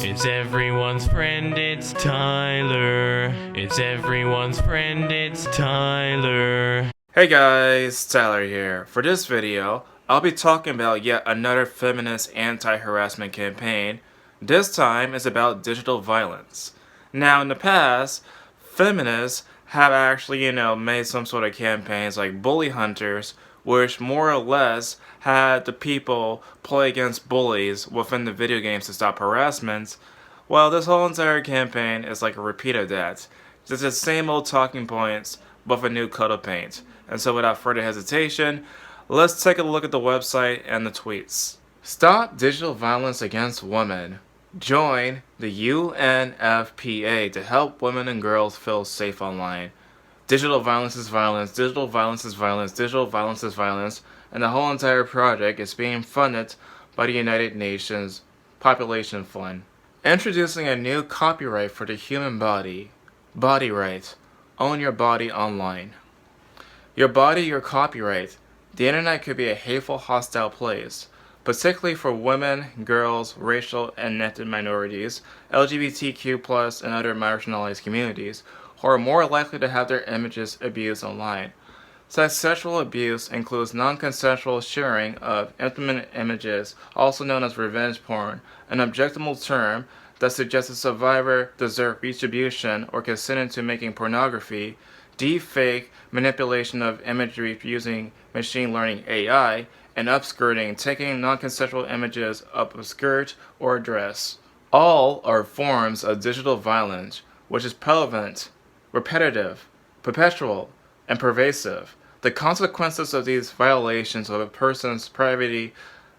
It's everyone's friend, it's Tyler. It's everyone's friend, it's Tyler. Hey guys, Tyler here. For this video, I'll be talking about yet another feminist anti-harassment campaign. This time it's about digital violence. Now in the past, feminists have actually, made some sort of campaigns like Bully Hunters, which more or less had the people play against bullies within the video games to stop harassment. Well, this whole entire campaign is like a repeat of that. Just the same old talking points, but with a new coat of paint. And so without further hesitation, let's take a look at the website and the tweets. Stop digital violence against women. Join the UNFPA to help women and girls feel safe online. Digital violence is violence, digital violence is violence, digital violence is violence, and the whole entire project is being funded by the United Nations Population Fund. Introducing a new copyright for the human body. Bodyright. Own your body online. Your body, your copyright. The internet could be a hateful, hostile place, particularly for women, girls, racial and ethnic minorities, LGBTQ+, and other marginalized communities, who are more likely to have their images abused online. Such sexual abuse includes non-consensual sharing of intimate images, also known as revenge porn, an objectionable term that suggests a survivor deserved retribution or consented to making pornography, deepfake manipulation of imagery using machine learning AI, and upskirting, taking non-consensual images up a skirt or a dress. All are forms of digital violence, which is prevalent, repetitive, perpetual, and pervasive. The consequences of these violations of a person's privacy,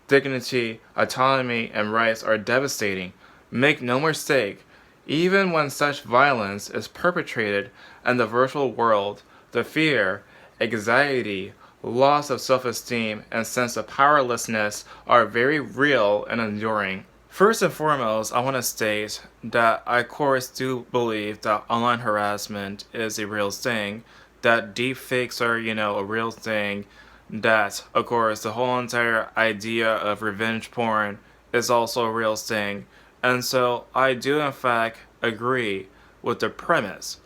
dignity, autonomy, and rights are devastating. Make no mistake, even when such violence is perpetrated in the virtual world, the fear, anxiety, loss of self-esteem, and sense of powerlessness are very real and enduring. First and foremost, I want to state that I of course do believe that online harassment is a real thing, that deepfakes are, a real thing, that, of course, the whole entire idea of revenge porn is also a real thing. And so I do in fact agree with the premise.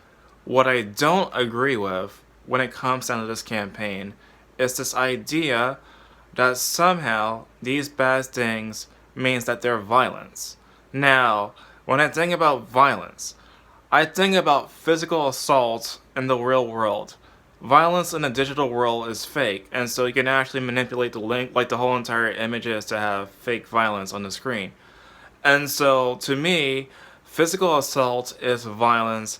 What I don't agree with when it comes down to this campaign is this idea that somehow these bad things means that they're violence. Now, when I think about violence, I think about physical assault in the real world. Violence in the digital world is fake, and so you can actually manipulate the link, like the whole entire images, to have fake violence on the screen. And so, to me, physical assault is violence,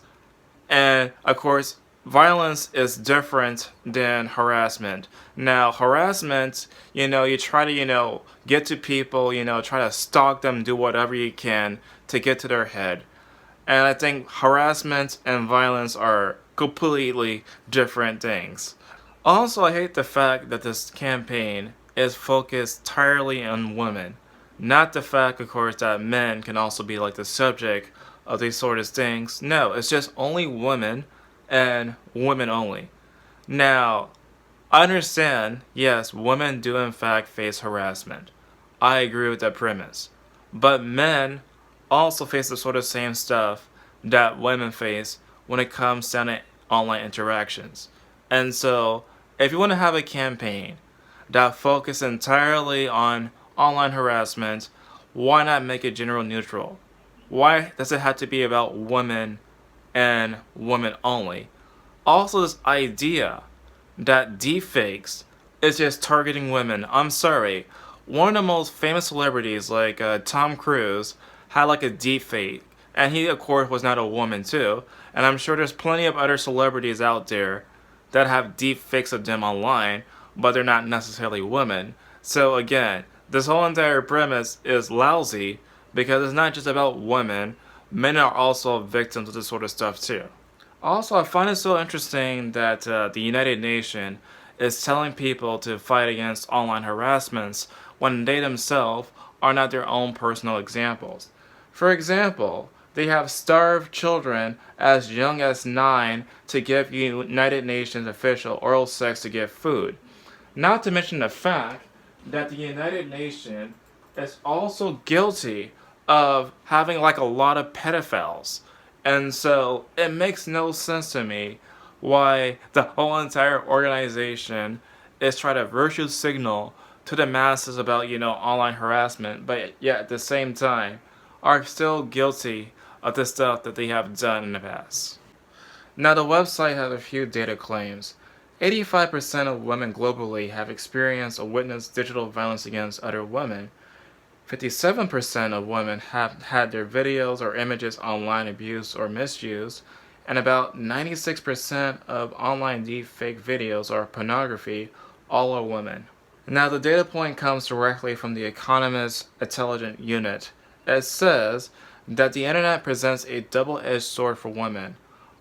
and of course, violence is different than harassment. Now, harassment, you try to, get to people, try to stalk them, do whatever you can to get to their head. And I think harassment and violence are completely different things. Also, I hate the fact that this campaign is focused entirely on women. Not the fact, of course, that men can also be like the subject of these sort of things. No, it's just only women and women only. Now, I understand, yes, women do in fact face harassment. I agree with that premise. But men also face the sort of same stuff that women face when it comes down to online interactions. And so, if you want to have a campaign that focuses entirely on online harassment, why not make it gender neutral? Why does it have to be about women and women only? Also, this idea that deepfakes is just targeting women. I'm sorry. One of the most famous celebrities, like Tom Cruise, had like a deepfake, and he, of course, was not a woman too. And I'm sure there's plenty of other celebrities out there that have deepfakes of them online, but they're not necessarily women. So again, this whole entire premise is lousy because it's not just about women. Men are also victims of this sort of stuff too. Also, I find it so interesting that the United Nations is telling people to fight against online harassments when they themselves are not their own personal examples. For example, they have starved children as young as 9 to give United Nations official oral sex to get food. Not to mention the fact that the United Nations is also guilty of having like a lot of pedophiles. And so it makes no sense to me why the whole entire organization is trying to virtue signal to the masses about, online harassment, but yet at the same time are still guilty of the stuff that they have done in the past. Now, the website has a few data claims. 85% of women globally have experienced or witnessed digital violence against other women. 57% of women have had their videos or images online abused or misused, and about 96% of online deepfake videos or pornography all are women. Now, the data point comes directly from the Economist Intelligence Unit. It says that the internet presents a double-edged sword for women.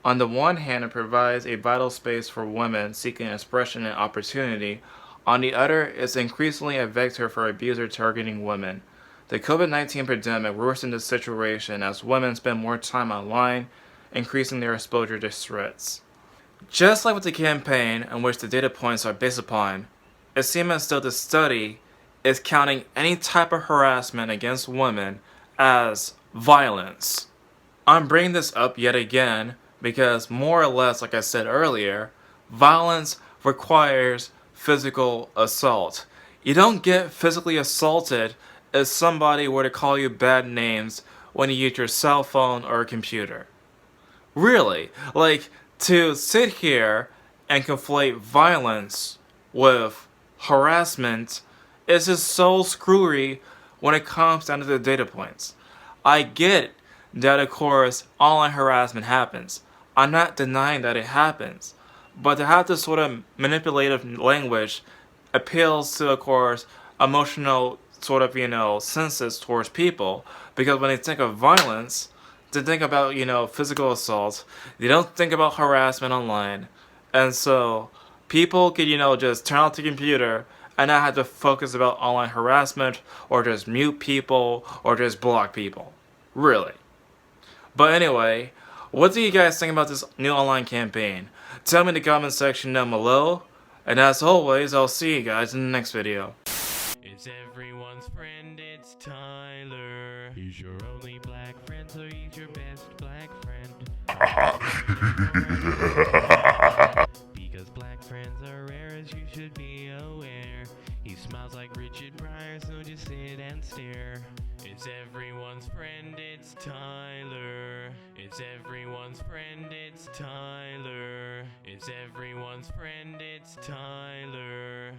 On the one hand, it provides a vital space for women seeking expression and opportunity. On the other, it's increasingly a vector for abuser targeting women. The COVID-19 pandemic worsened the situation as women spend more time online, increasing their exposure to threats. Just like with the campaign in which the data points are based upon, it seems as though the study is counting any type of harassment against women as violence. I'm bringing this up yet again because, more or less, like I said earlier, violence requires physical assault. You don't get physically assaulted if somebody were to call you bad names when you use your cell phone or a computer. Really, like, to sit here and conflate violence with harassment is just so screwy when it comes down to the data points. I get that, of course, online harassment happens. I'm not denying that it happens. But to have this sort of manipulative language appeals to, of course, emotional sort of, senses towards people. Because when they think of violence, they think about, physical assault. They don't think about harassment online. And so people could, just turn off the computer and not have to focus about online harassment or just mute people or just block people. Really. But anyway, what do you guys think about this new online campaign? Tell me in the comment section down below. And as always, I'll see you guys in the next video. It's everyone's friend, it's Tyler. He's your only black friend, so he's your best black friend. Because black friends are rare, as you should be aware. He smiles like Richard Pryor, so just sit and stare. It's everyone's friend, it's Tyler. It's everyone's friend, it's Tyler. It's everyone's friend, it's Tyler.